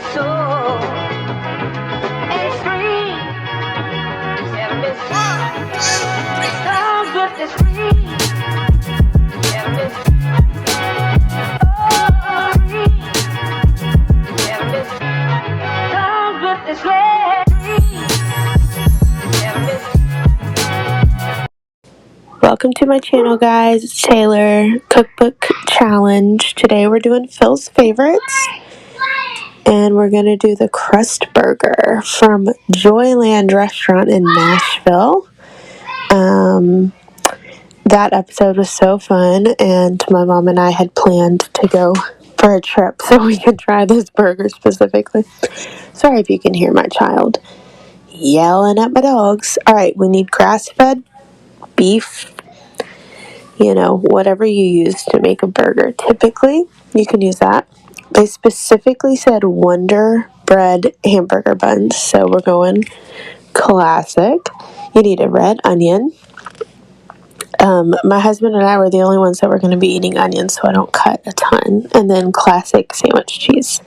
soul. It's free. Heaven is sounds good is free. Heaven is free. Heaven is sounds good is free. Heaven is. Welcome to my channel, guys. It's Taylor, Cookbook Challenge. Today we're doing Phil's favorites, and we're going to do the crust burger from Joyland restaurant in Nashville. That episode was so fun, and my mom and I had planned to go for a trip so we could try this burger specifically. Sorry if you can hear my child yelling at my dogs. Alright, we need grass-fed beef, whatever you use to make a burger. Typically, you can use that. They specifically said Wonder Bread hamburger buns, so we're going classic. You need a red onion. My husband and I were the only ones that were going to be eating onions, so I don't cut a ton. And then classic sandwich cheese.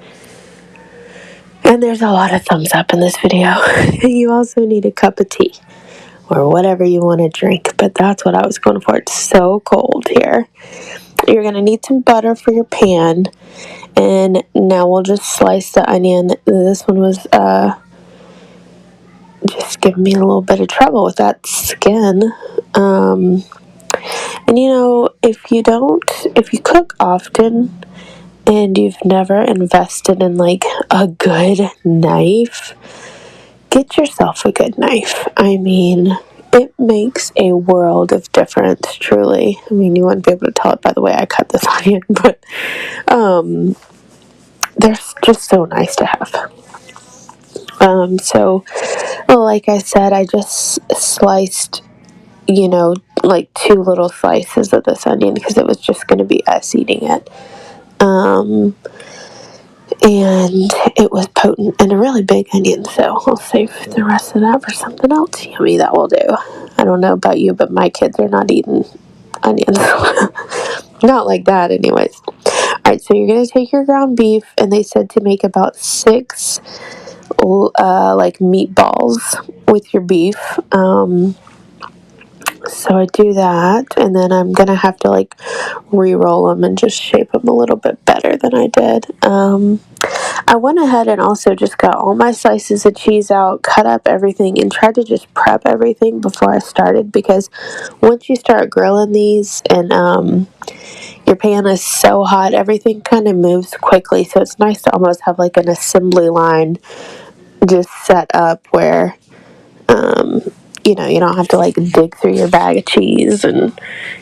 And there's a lot of thumbs up in this video. You also need a cup of tea, or whatever you want to drink, but that's what I was going for. It's so cold here. You're going to need some butter for your pan, and now we'll just slice the onion. This one was just giving me a little bit of trouble with that skin. And if you cook often and you've never invested in like a good knife, get yourself a good knife. I mean, it makes a world of difference, truly. I mean, you wouldn't be able to tell it by the way I cut this onion, but they're just so nice to have. Like I said, I just sliced, like 2 little slices of this onion because it was just going to be us eating it. And it was potent and a really big onion, so I'll save the rest of that for something else yummy that will do. I don't know about you, but my kids are not eating onions. Not like that anyways. Alright, so you're going to take your ground beef, and they said to make about 6 like meatballs with your beef. So I do that, and then I'm going to have to like re-roll them and just shape them a little bit better than I did. I went ahead and also just got all my slices of cheese out, cut up everything, and tried to just prep everything before I started, because once you start grilling these and your pan is so hot, everything kind of moves quickly, so it's nice to almost have like an assembly line just set up where you don't have to like dig through your bag of cheese and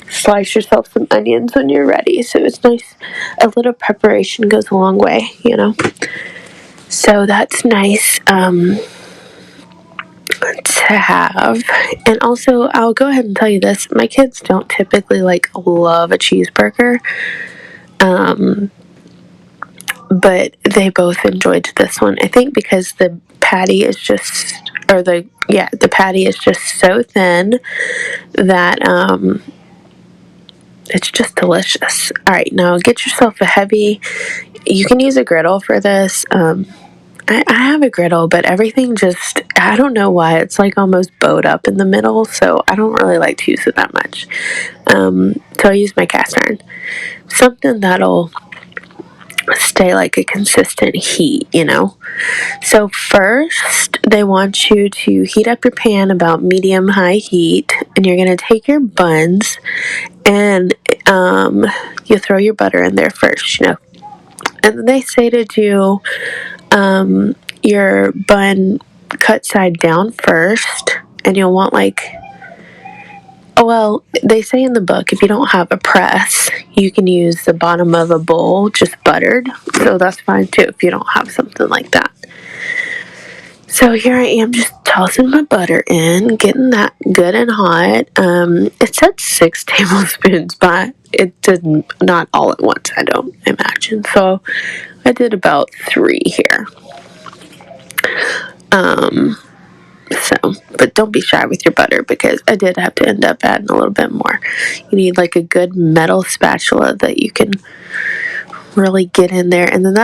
slice yourself some onions when you're ready. So it's nice. A little preparation goes a long way, So that's nice to have. And also, I'll go ahead and tell you this. My kids don't typically love a cheeseburger. But they both enjoyed this one. I think because the patty is just so thin that it's just delicious. Alright, now get yourself you can use a griddle for this. I have a griddle, but everything I don't know why, it's like almost bowed up in the middle, so I don't really like to use it that much. So I use my cast iron. Something that'll stay like a consistent heat, So first, they want you to heat up your pan about medium-high heat, and you're going to take your buns, and you throw your butter in there first, And then they say to do your bun cut side down first, and you'll want they say in the book, if you don't have a press, you can use the bottom of a bowl just buttered, so that's fine too if you don't have something like that. So here I am just tossing my butter in, getting that good and hot. It said 6 tablespoons, but it did not all at once, I don't imagine, so I did about 3 here. But don't be shy with your butter, because I did have to end up adding a little bit more. You need like a good metal spatula that you can really get in there, and then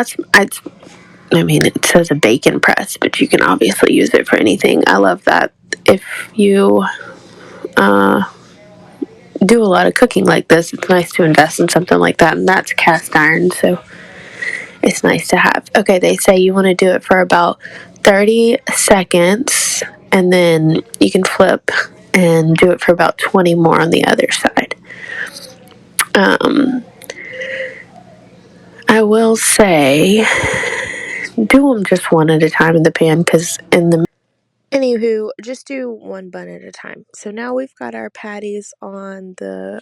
I mean, it says a bacon press, but you can obviously use it for anything. I love that. If you do a lot of cooking like this, it's nice to invest in something like that, and that's cast iron, so it's nice to have. Okay, they say you want to do it for about 30 seconds, and then you can flip and do it for about 20 more on the other side. I will say, do them just one at a time in the pan, because in the anywho, just do one bun at a time. So now we've got our patties on the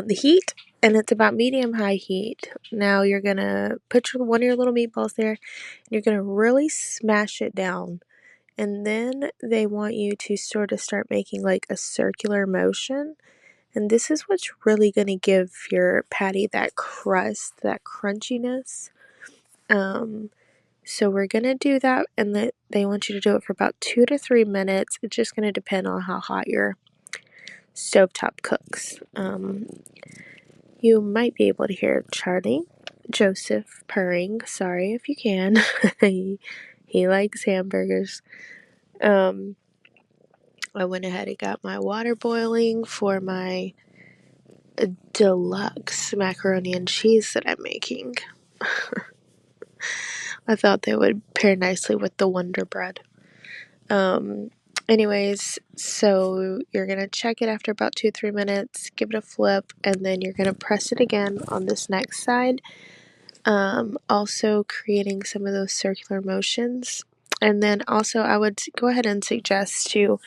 heat, and it's about medium high heat. Now you're gonna put one of your little meatballs there, and you're gonna really smash it down. And then they want you to sort of start making like a circular motion. And this is what's really gonna give your patty that crust, that crunchiness. So we're gonna do that, and they want you to do it for about 2 to 3 minutes. It's just gonna depend on how hot your stovetop cooks. You might be able to hear Charlie Joseph purring. Sorry if you can. he likes hamburgers. I went ahead and got my water boiling for my deluxe macaroni and cheese that I'm making. I thought they would pair nicely with the Wonder Bread. Anyways, so you're going to check it after about 2-3 minutes, give it a flip, and then you're going to press it again on this next side. Also creating some of those circular motions. And then also I would go ahead and suggest to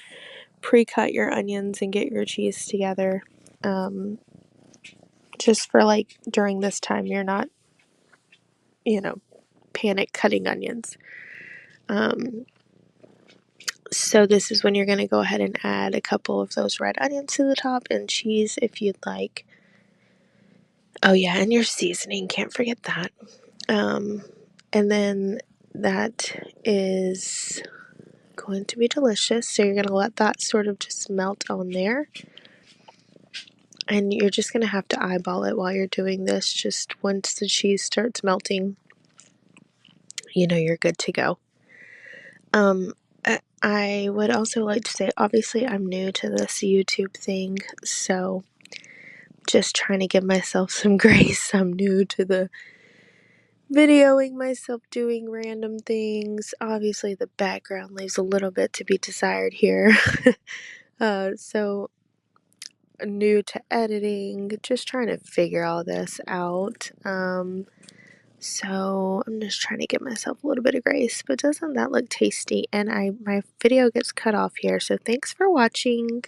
pre-cut your onions and get your cheese together. Just for like during this time, you're not, panic cutting onions. So this is when you're going to go ahead and add a couple of those red onions to the top, and cheese if you'd like. Oh yeah, and your seasoning, can't forget that. And then that is going to be delicious. So you're going to let that sort of just melt on there. And you're just going to have to eyeball it while you're doing this. Just once the cheese starts melting, you're good to go. I would also like to say, obviously, I'm new to this YouTube thing, so just trying to give myself some grace. I'm new to the videoing myself doing random things. Obviously, the background leaves a little bit to be desired here. So new to editing, just trying to figure all this out. So I'm just trying to give myself a little bit of grace, but doesn't that look tasty? And my video gets cut off here, so thanks for watching.